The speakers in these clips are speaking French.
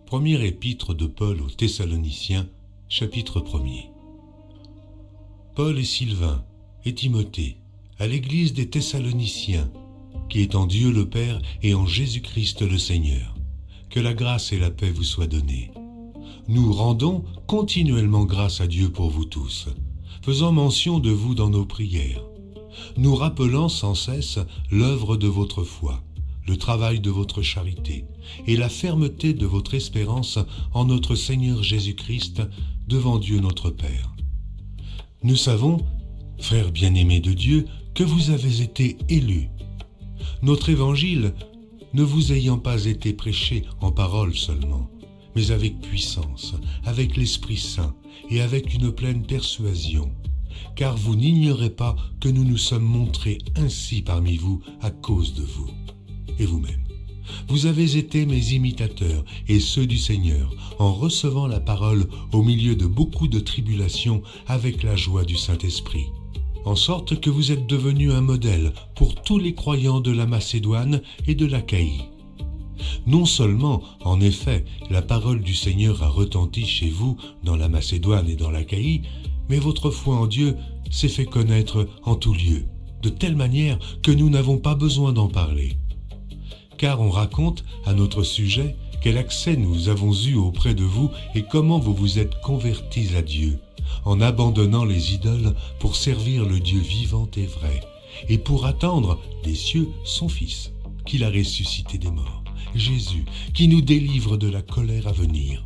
Première épître de Paul aux Thessaloniciens, chapitre 1er. Paul et Sylvain et Timothée, à l'église des Thessaloniciens, qui est en Dieu le Père et en Jésus-Christ le Seigneur, que la grâce et la paix vous soient données. Nous rendons continuellement grâce à Dieu pour vous tous, faisant mention de vous dans nos prières, nous rappelant sans cesse l'œuvre de votre foi, le travail de votre charité et la fermeté de votre espérance en notre Seigneur Jésus-Christ devant Dieu notre Père. Nous savons, frères bien-aimés de Dieu, que vous avez été élus. Notre évangile ne vous ayant pas été prêché en parole seulement, mais avec puissance, avec l'Esprit Saint et avec une pleine persuasion, car vous n'ignorez pas que nous nous sommes montrés ainsi parmi vous à cause de vous. Et vous-même, vous avez été mes imitateurs et ceux du Seigneur, en recevant la parole au milieu de beaucoup de tribulations avec la joie du Saint-Esprit, en sorte que vous êtes devenus un modèle pour tous les croyants de la Macédoine et de l'Achaïe. Non seulement, en effet, la parole du Seigneur a retenti chez vous dans la Macédoine et dans l'Achaïe, mais votre foi en Dieu s'est fait connaître en tout lieu, de telle manière que nous n'avons pas besoin d'en parler. Car on raconte à notre sujet quel accès nous avons eu auprès de vous et comment vous vous êtes convertis à Dieu, en abandonnant les idoles pour servir le Dieu vivant et vrai, et pour attendre des cieux son Fils, qu'il a ressuscité des morts, Jésus, qui nous délivre de la colère à venir.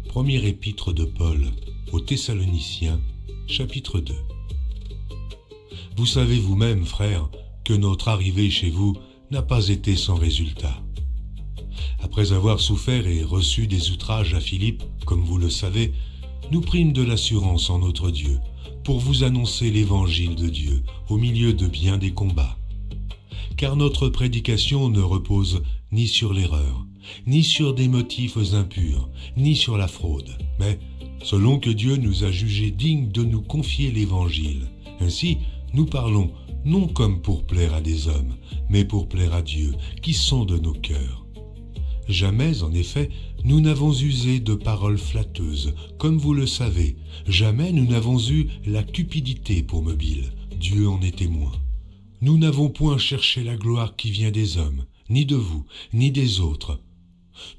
Première épître de Paul aux Thessaloniciens, chapitre 2. Vous savez vous-même, frères, que notre arrivée chez vous n'a pas été sans résultat. Après avoir souffert et reçu des outrages à Philippe, comme vous le savez, nous prîmes de l'assurance en notre Dieu pour vous annoncer l'évangile de Dieu au milieu de bien des combats. Car notre prédication ne repose ni sur l'erreur, ni sur des motifs impurs, ni sur la fraude, mais selon que Dieu nous a jugés dignes de nous confier l'Évangile. Ainsi, nous parlons non comme pour plaire à des hommes, mais pour plaire à Dieu, qui sonde nos cœurs. Jamais, en effet, nous n'avons usé de paroles flatteuses, comme vous le savez. Jamais nous n'avons eu la cupidité pour mobile. Dieu en est témoin. Nous n'avons point cherché la gloire qui vient des hommes, ni de vous, ni des autres.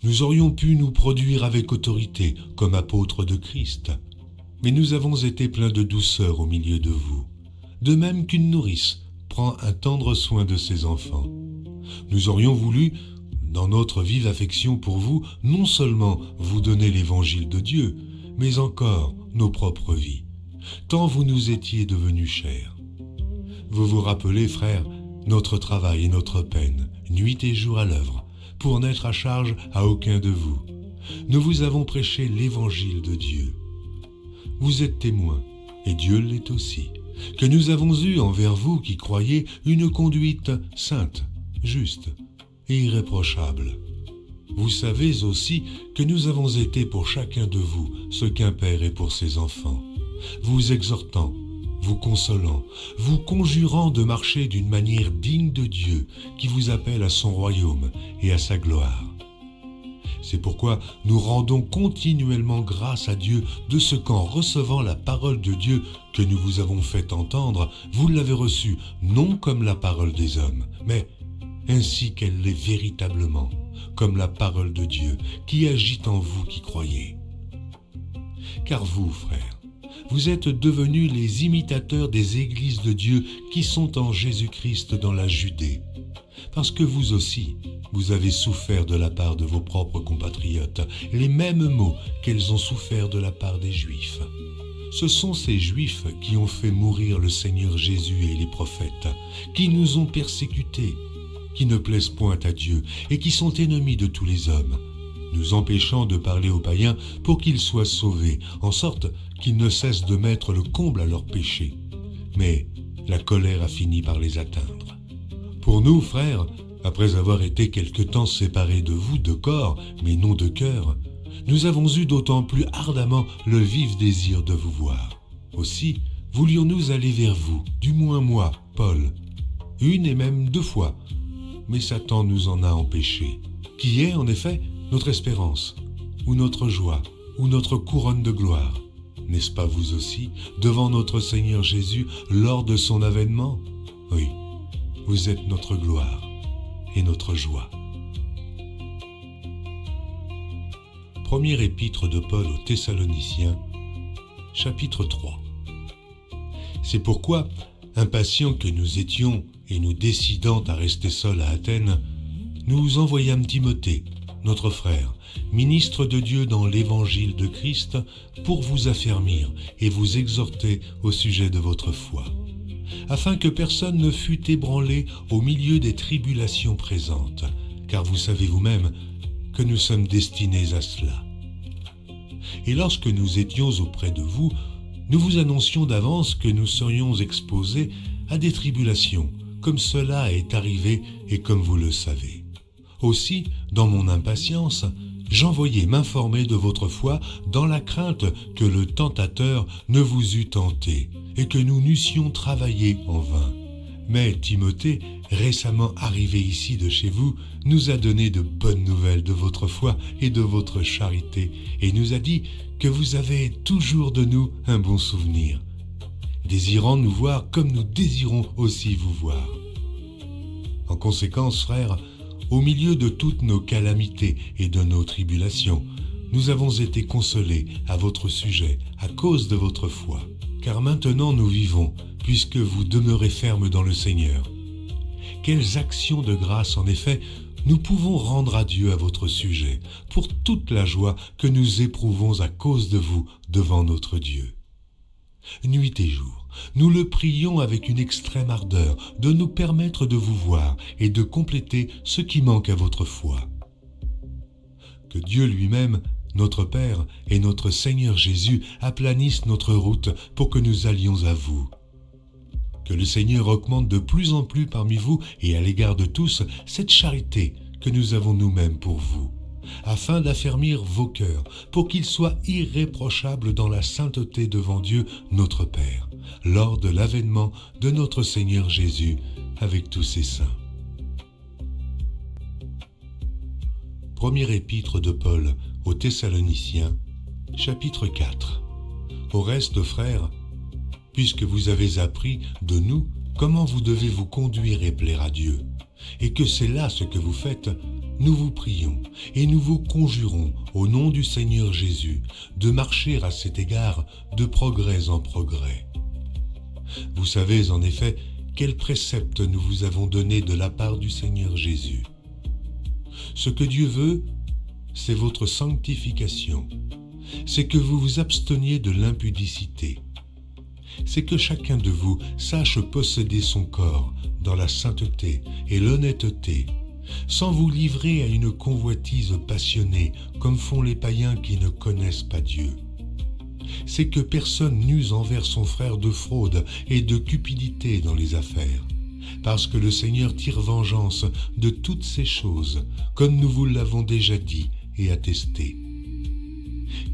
Nous aurions pu nous produire avec autorité, comme apôtres de Christ, mais nous avons été pleins de douceur au milieu de vous, de même qu'une nourrice prend un tendre soin de ses enfants. Nous aurions voulu, dans notre vive affection pour vous, non seulement vous donner l'évangile de Dieu, mais encore nos propres vies, tant vous nous étiez devenus chers. Vous vous rappelez, frères, notre travail et notre peine, nuit et jour à l'œuvre, pour n'être à charge à aucun de vous. Nous vous avons prêché l'évangile de Dieu. Vous êtes témoins, et Dieu l'est aussi, que nous avons eu envers vous qui croyez une conduite sainte, juste et irréprochable. Vous savez aussi que nous avons été pour chacun de vous ce qu'un père est pour ses enfants, vous exhortant, vous consolant, vous conjurant de marcher d'une manière digne de Dieu qui vous appelle à son royaume et à sa gloire. C'est pourquoi nous rendons continuellement grâce à Dieu de ce qu'en recevant la parole de Dieu que nous vous avons fait entendre, vous l'avez reçue non comme la parole des hommes, mais ainsi qu'elle l'est véritablement, comme la parole de Dieu qui agit en vous qui croyez. Car vous, frères, vous êtes devenus les imitateurs des églises de Dieu qui sont en Jésus-Christ dans la Judée, parce que vous aussi, vous avez souffert de la part de vos propres compatriotes les mêmes maux qu'elles ont souffert de la part des Juifs. Ce sont ces Juifs qui ont fait mourir le Seigneur Jésus et les prophètes, qui nous ont persécutés, qui ne plaisent point à Dieu et qui sont ennemis de tous les hommes, nous empêchant de parler aux païens pour qu'ils soient sauvés, en sorte qu'ils ne cessent de mettre le comble à leurs péchés. Mais la colère a fini par les atteindre. Pour nous, frères, après avoir été quelque temps séparés de vous de corps, mais non de cœur, nous avons eu d'autant plus ardemment le vif désir de vous voir. Aussi, voulions-nous aller vers vous, du moins moi, Paul, une et même 2 fois, mais Satan nous en a empêchés, qui est en effet notre espérance, ou notre joie, ou notre couronne de gloire. N'est-ce pas vous aussi, devant notre Seigneur Jésus, lors de son avènement? Oui, vous êtes notre gloire et notre joie. Première épître de Paul aux Thessaloniciens, chapitre 3. C'est pourquoi, impatients que nous étions et nous décidant à rester seuls à Athènes, nous envoyâmes Timothée, notre frère, ministre de Dieu dans l'évangile de Christ, pour vous affermir et vous exhorter au sujet de votre foi, afin que personne ne fût ébranlé au milieu des tribulations présentes, car vous savez vous-même que nous sommes destinés à cela. Et lorsque nous étions auprès de vous, nous vous annoncions d'avance que nous serions exposés à des tribulations, comme cela est arrivé et comme vous le savez. Aussi, dans mon impatience, j'envoyai m'informer de votre foi dans la crainte que le tentateur ne vous eût tenté et que nous n'eussions travaillé en vain. Mais Timothée, récemment arrivé ici de chez vous, nous a donné de bonnes nouvelles de votre foi et de votre charité, et nous a dit que vous avez toujours de nous un bon souvenir, désirant nous voir comme nous désirons aussi vous voir. En conséquence, frères, au milieu de toutes nos calamités et de nos tribulations, nous avons été consolés à votre sujet à cause de votre foi. Car maintenant nous vivons, puisque vous demeurez fermes dans le Seigneur. Quelles actions de grâce, en effet, nous pouvons rendre à Dieu à votre sujet, pour toute la joie que nous éprouvons à cause de vous devant notre Dieu. Nuit et jour, nous le prions avec une extrême ardeur de nous permettre de vous voir et de compléter ce qui manque à votre foi. Que Dieu lui-même, notre Père et notre Seigneur Jésus aplanissent notre route pour que nous allions à vous. Que le Seigneur augmente de plus en plus parmi vous et à l'égard de tous cette charité que nous avons nous-mêmes pour vous, afin d'affermir vos cœurs pour qu'ils soient irréprochables dans la sainteté devant Dieu notre Père, lors de l'avènement de notre Seigneur Jésus avec tous ses saints. Première épître de Paul aux Thessaloniciens, chapitre 4. Au reste, frères, puisque vous avez appris de nous comment vous devez vous conduire et plaire à Dieu, et que c'est là ce que vous faites, nous vous prions et nous vous conjurons au nom du Seigneur Jésus de marcher à cet égard de progrès en progrès. Vous savez en effet quels préceptes nous vous avons donnés de la part du Seigneur Jésus. Ce que Dieu veut, c'est votre sanctification, c'est que vous vous absteniez de l'impudicité, c'est que chacun de vous sache posséder son corps dans la sainteté et l'honnêteté, sans vous livrer à une convoitise passionnée comme font les païens qui ne connaissent pas Dieu. C'est que personne n'use envers son frère de fraude et de cupidité dans les affaires, parce que le Seigneur tire vengeance de toutes ces choses, comme nous vous l'avons déjà dit et attesté.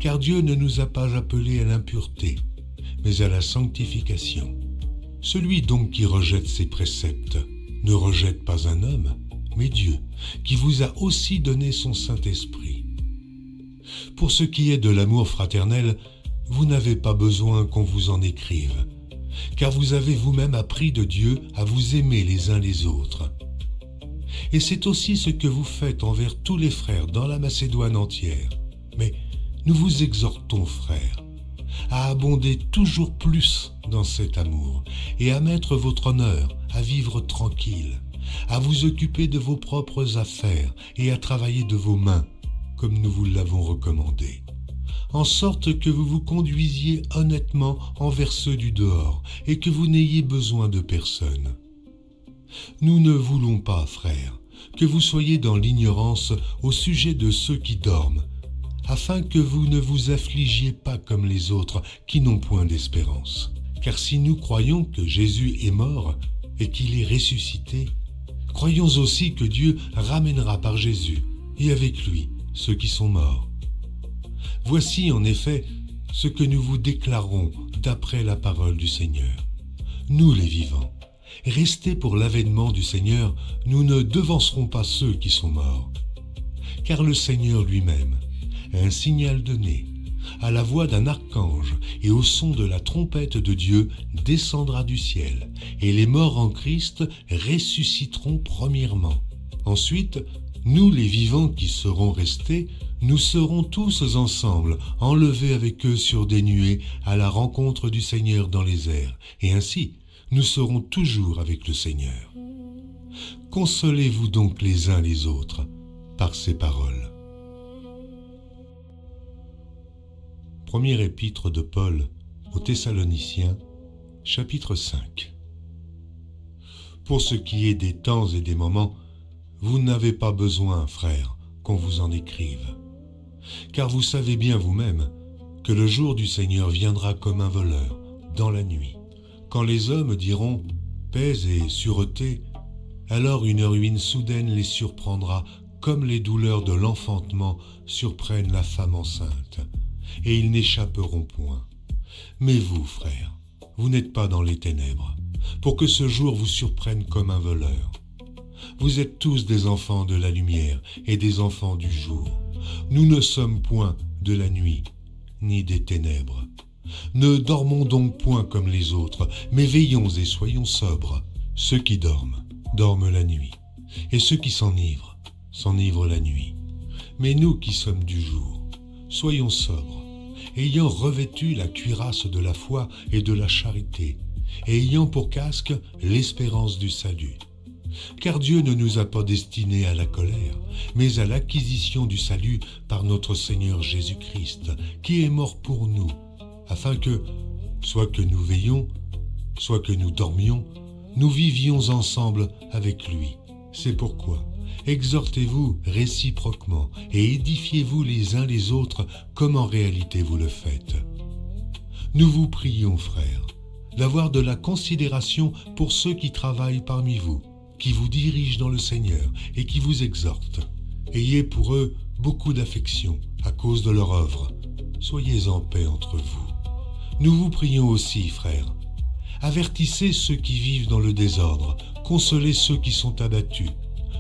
Car Dieu ne nous a pas appelés à l'impureté, mais à la sanctification. Celui donc qui rejette ses préceptes ne rejette pas un homme, mais Dieu, qui vous a aussi donné son Saint-Esprit. Pour ce qui est de l'amour fraternel, vous n'avez pas besoin qu'on vous en écrive, car vous avez vous-même appris de Dieu à vous aimer les uns les autres. Et c'est aussi ce que vous faites envers tous les frères dans la Macédoine entière. Mais nous vous exhortons, frères, à abonder toujours plus dans cet amour et à mettre votre honneur à vivre tranquille, à vous occuper de vos propres affaires et à travailler de vos mains, comme nous vous l'avons recommandé, en sorte que vous vous conduisiez honnêtement envers ceux du dehors et que vous n'ayez besoin de personne. Nous ne voulons pas, frères, que vous soyez dans l'ignorance au sujet de ceux qui dorment, afin que vous ne vous affligiez pas comme les autres qui n'ont point d'espérance. Car si nous croyons que Jésus est mort et qu'il est ressuscité, croyons aussi que Dieu ramènera par Jésus et avec lui ceux qui sont morts. Voici en effet ce que nous vous déclarons d'après la parole du Seigneur. Nous les vivants, restés pour l'avènement du Seigneur, nous ne devancerons pas ceux qui sont morts. Car le Seigneur lui-même, à un signal donné, à la voix d'un archange et au son de la trompette de Dieu, descendra du ciel, et les morts en Christ ressusciteront premièrement. Ensuite, nous les vivants qui serons restés, nous serons tous ensemble enlevés avec eux sur des nuées à la rencontre du Seigneur dans les airs, et ainsi nous serons toujours avec le Seigneur. Consolez-vous donc les uns les autres par ces paroles. Première épître de Paul aux Thessaloniciens, chapitre 5. Pour ce qui est des temps et des moments, vous n'avez pas besoin, frères, qu'on vous en écrive. Car vous savez bien vous-même que le jour du Seigneur viendra comme un voleur, dans la nuit. Quand les hommes diront « paix et sûreté », alors une ruine soudaine les surprendra comme les douleurs de l'enfantement surprennent la femme enceinte, et ils n'échapperont point. Mais vous, frères, vous n'êtes pas dans les ténèbres, pour que ce jour vous surprenne comme un voleur. Vous êtes tous des enfants de la lumière et des enfants du jour. Nous ne sommes point de la nuit, ni des ténèbres. Ne dormons donc point comme les autres, mais veillons et soyons sobres. Ceux qui dorment, dorment la nuit, et ceux qui s'enivrent, s'enivrent la nuit. Mais nous qui sommes du jour, soyons sobres, ayant revêtu la cuirasse de la foi et de la charité, et ayant pour casque l'espérance du salut. Car Dieu ne nous a pas destinés à la colère, mais à l'acquisition du salut par notre Seigneur Jésus-Christ, qui est mort pour nous, afin que, soit que nous veillions, soit que nous dormions, nous vivions ensemble avec lui. C'est pourquoi, exhortez-vous réciproquement et édifiez-vous les uns les autres comme en réalité vous le faites. Nous vous prions, frères, d'avoir de la considération pour ceux qui travaillent parmi vous, qui vous dirigent dans le Seigneur et qui vous exhortent. Ayez pour eux beaucoup d'affection à cause de leur œuvre. Soyez en paix entre vous. Nous vous prions aussi, frères. Avertissez ceux qui vivent dans le désordre, consolez ceux qui sont abattus,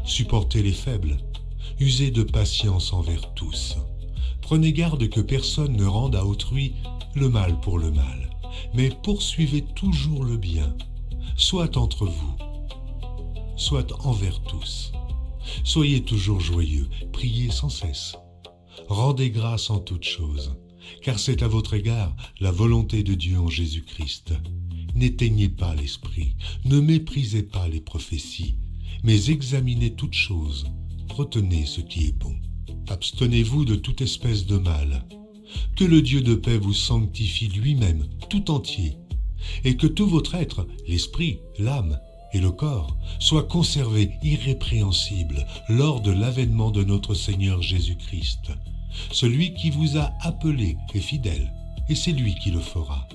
supportez les faibles, usez de patience envers tous. Prenez garde que personne ne rende à autrui le mal pour le mal, mais poursuivez toujours le bien, soit entre vous, soit envers tous. Soyez toujours joyeux, priez sans cesse. Rendez grâce en toutes choses, car c'est à votre égard la volonté de Dieu en Jésus-Christ. N'éteignez pas l'esprit, ne méprisez pas les prophéties, mais examinez toutes choses, retenez ce qui est bon. Abstenez-vous de toute espèce de mal. Que le Dieu de paix vous sanctifie lui-même, tout entier, et que tout votre être, l'esprit, l'âme et le corps, soit conservé irrépréhensible lors de l'avènement de notre Seigneur Jésus-Christ. Celui qui vous a appelé est fidèle, et c'est lui qui le fera.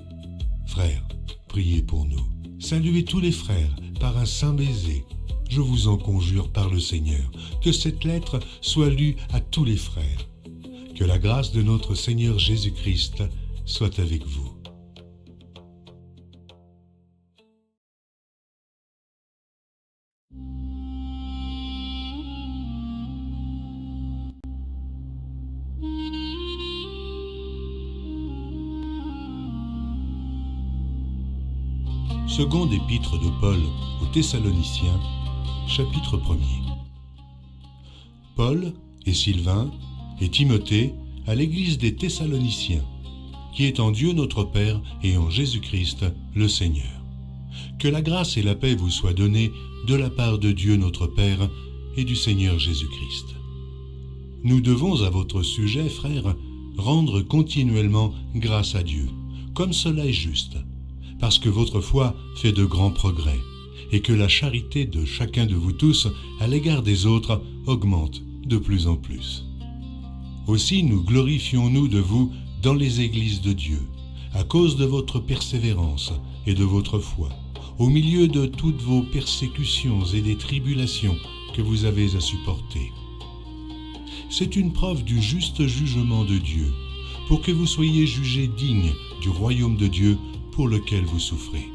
Frères, priez pour nous. Saluez tous les frères par un saint baiser. Je vous en conjure par le Seigneur, que cette lettre soit lue à tous les frères. Que la grâce de notre Seigneur Jésus-Christ soit avec vous. Seconde épître de Paul aux Thessaloniciens, chapitre 1er. Paul et Sylvain et Timothée à l'église des Thessaloniciens, qui est en Dieu notre Père et en Jésus-Christ le Seigneur. Que la grâce et la paix vous soient données de la part de Dieu notre Père et du Seigneur Jésus-Christ. Nous devons à votre sujet, frères, rendre continuellement grâce à Dieu, comme cela est juste, parce que votre foi fait de grands progrès, et que la charité de chacun de vous tous à l'égard des autres augmente de plus en plus. Aussi nous glorifions-nous de vous dans les églises de Dieu, à cause de votre persévérance et de votre foi, au milieu de toutes vos persécutions et des tribulations que vous avez à supporter. C'est une preuve du juste jugement de Dieu, pour que vous soyez jugés dignes du royaume de Dieu pour lequel vous souffrez.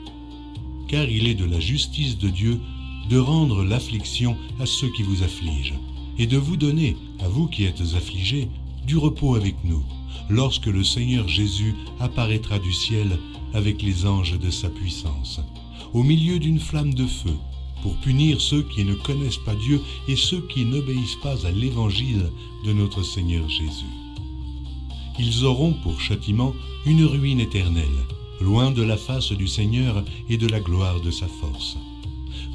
Car il est de la justice de Dieu de rendre l'affliction à ceux qui vous affligent, et de vous donner, à vous qui êtes affligés, du repos avec nous, lorsque le Seigneur Jésus apparaîtra du ciel avec les anges de sa puissance, au milieu d'une flamme de feu, pour punir ceux qui ne connaissent pas Dieu et ceux qui n'obéissent pas à l'évangile de notre Seigneur Jésus. Ils auront pour châtiment une ruine éternelle, loin de la face du Seigneur et de la gloire de sa force.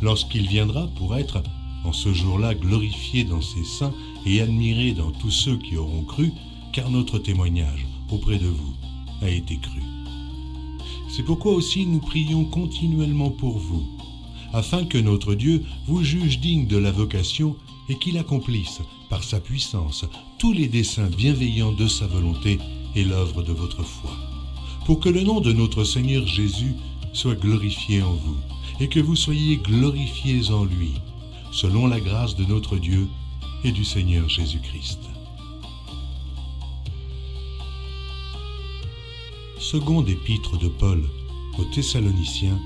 Lorsqu'il viendra pour être, en ce jour-là, glorifié dans ses saints et admiré dans tous ceux qui auront cru, car notre témoignage auprès de vous a été cru. C'est pourquoi aussi nous prions continuellement pour vous, afin que notre Dieu vous juge digne de la vocation et qu'il accomplisse, par sa puissance, tous les desseins bienveillants de sa volonté et l'œuvre de votre foi, pour que le nom de notre Seigneur Jésus soit glorifié en vous, et que vous soyez glorifiés en lui, selon la grâce de notre Dieu et du Seigneur Jésus-Christ. Seconde épître de Paul aux Thessaloniciens,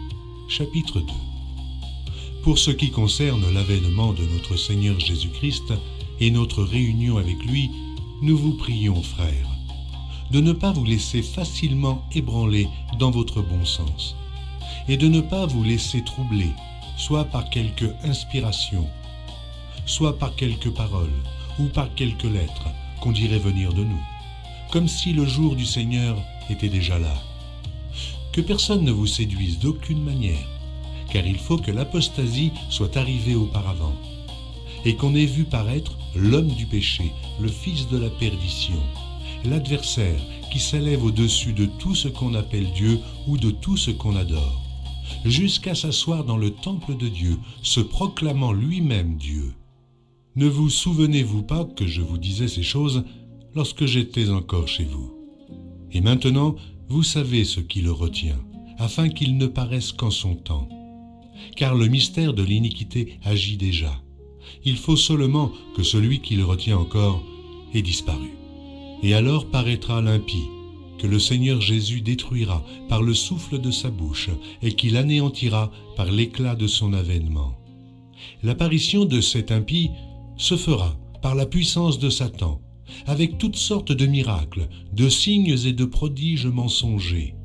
chapitre 2. Pour ce qui concerne l'avènement de notre Seigneur Jésus-Christ et notre réunion avec lui, nous vous prions, frères, de ne pas vous laisser facilement ébranler dans votre bon sens, et de ne pas vous laisser troubler, soit par quelque inspiration, soit par quelques paroles, ou par quelques lettres qu'on dirait venir de nous, comme si le jour du Seigneur était déjà là. Que personne ne vous séduise d'aucune manière, car il faut que l'apostasie soit arrivée auparavant, et qu'on ait vu paraître l'homme du péché, le fils de la perdition, l'adversaire qui s'élève au-dessus de tout ce qu'on appelle Dieu ou de tout ce qu'on adore, jusqu'à s'asseoir dans le temple de Dieu, se proclamant lui-même Dieu. Ne vous souvenez-vous pas que je vous disais ces choses lorsque j'étais encore chez vous? Et maintenant, vous savez ce qui le retient, afin qu'il ne paraisse qu'en son temps. Car le mystère de l'iniquité agit déjà. Il faut seulement que celui qui le retient encore ait disparu. Et alors paraîtra l'impie, que le Seigneur Jésus détruira par le souffle de sa bouche et qu'il anéantira par l'éclat de son avènement. L'apparition de cet impie se fera par la puissance de Satan, avec toutes sortes de miracles, de signes et de prodiges mensongers,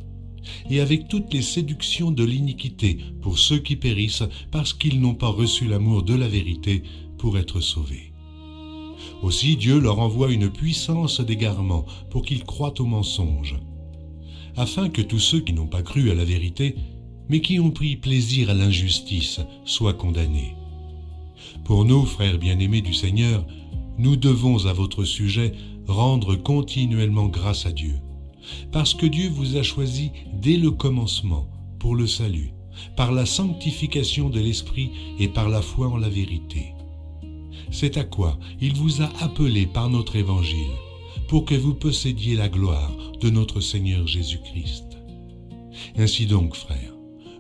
et avec toutes les séductions de l'iniquité pour ceux qui périssent parce qu'ils n'ont pas reçu l'amour de la vérité pour être sauvés. Aussi Dieu leur envoie une puissance d'égarement pour qu'ils croient au mensonge, afin que tous ceux qui n'ont pas cru à la vérité, mais qui ont pris plaisir à l'injustice, soient condamnés. Pour nous, frères bien-aimés du Seigneur, nous devons à votre sujet rendre continuellement grâce à Dieu, parce que Dieu vous a choisi dès le commencement pour le salut, par la sanctification de l'Esprit et par la foi en la vérité. C'est à quoi il vous a appelé par notre évangile, pour que vous possédiez la gloire de notre Seigneur Jésus-Christ. Ainsi donc, frères,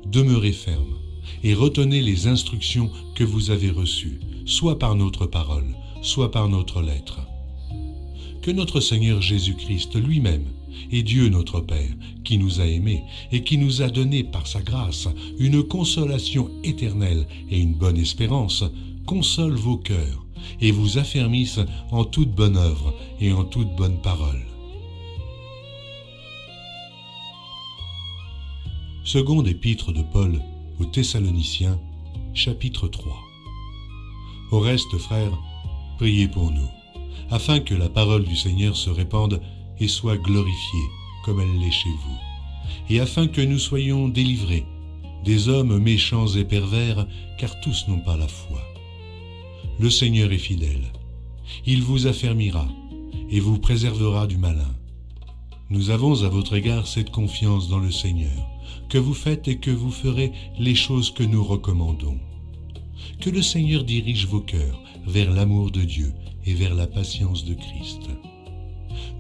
demeurez fermes et retenez les instructions que vous avez reçues, soit par notre parole, soit par notre lettre. Que notre Seigneur Jésus-Christ lui-même et Dieu notre Père, qui nous a aimés et qui nous a donné par sa grâce une consolation éternelle et une bonne espérance, console vos cœurs et vous affermisse en toute bonne œuvre et en toute bonne parole. Seconde épître de Paul aux Thessaloniciens, chapitre 3. Au reste, frères, priez pour nous, afin que la parole du Seigneur se répande et soit glorifiée comme elle l'est chez vous, et afin que nous soyons délivrés des hommes méchants et pervers, car tous n'ont pas la foi. Le Seigneur est fidèle, il vous affermira et vous préservera du malin. Nous avons à votre égard cette confiance dans le Seigneur, que vous faites et que vous ferez les choses que nous recommandons. Que le Seigneur dirige vos cœurs vers l'amour de Dieu et vers la patience de Christ.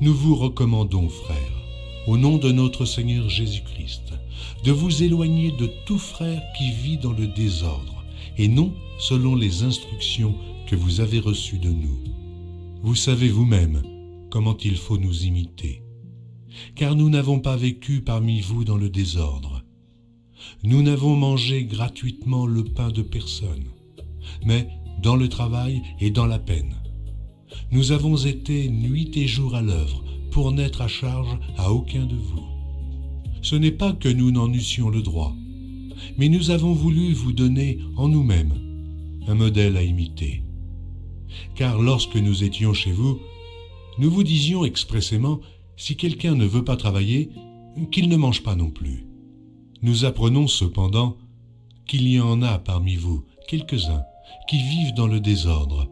Nous vous recommandons, frères, au nom de notre Seigneur Jésus-Christ, de vous éloigner de tout frère qui vit dans le désordre, et non selon les instructions que vous avez reçues de nous. Vous savez vous-même comment il faut nous imiter. car nous n'avons pas vécu parmi vous dans le désordre. Nous n'avons mangé gratuitement le pain de personne, mais dans le travail et dans la peine. Nous avons été nuit et jour à l'œuvre pour n'être à charge à aucun de vous. Ce n'est pas que nous n'en eussions le droit, mais nous avons voulu vous donner en nous-mêmes un modèle à imiter. Car lorsque nous étions chez vous, nous vous disions expressément, si quelqu'un ne veut pas travailler, qu'il ne mange pas non plus. Nous apprenons cependant qu'il y en a parmi vous quelques-uns qui vivent dans le désordre,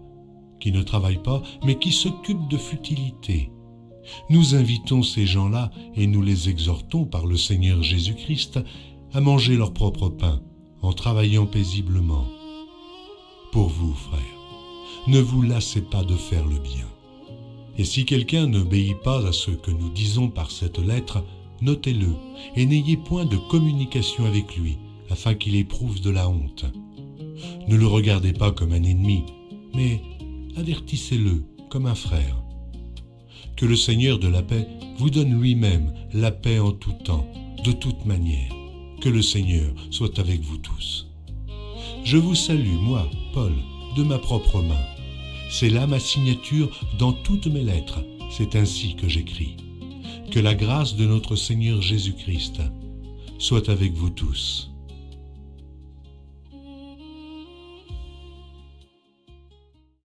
qui ne travaillent pas, mais qui s'occupent de futilités. Nous invitons ces gens-là et nous les exhortons par le Seigneur Jésus-Christ à manger leur propre pain en travaillant paisiblement. Pour vous, frères, ne vous lassez pas de faire le bien. Et si quelqu'un n'obéit pas à ce que nous disons par cette lettre, notez-le et n'ayez point de communication avec lui, afin qu'il éprouve de la honte. Ne le regardez pas comme un ennemi, mais avertissez-le comme un frère. Que le Seigneur de la paix vous donne lui-même la paix en tout temps, de toute manière. Que le Seigneur soit avec vous tous. Je vous salue, moi, Paul, de ma propre main. C'est là ma signature dans toutes mes lettres. C'est ainsi que j'écris. Que la grâce de notre Seigneur Jésus-Christ soit avec vous tous.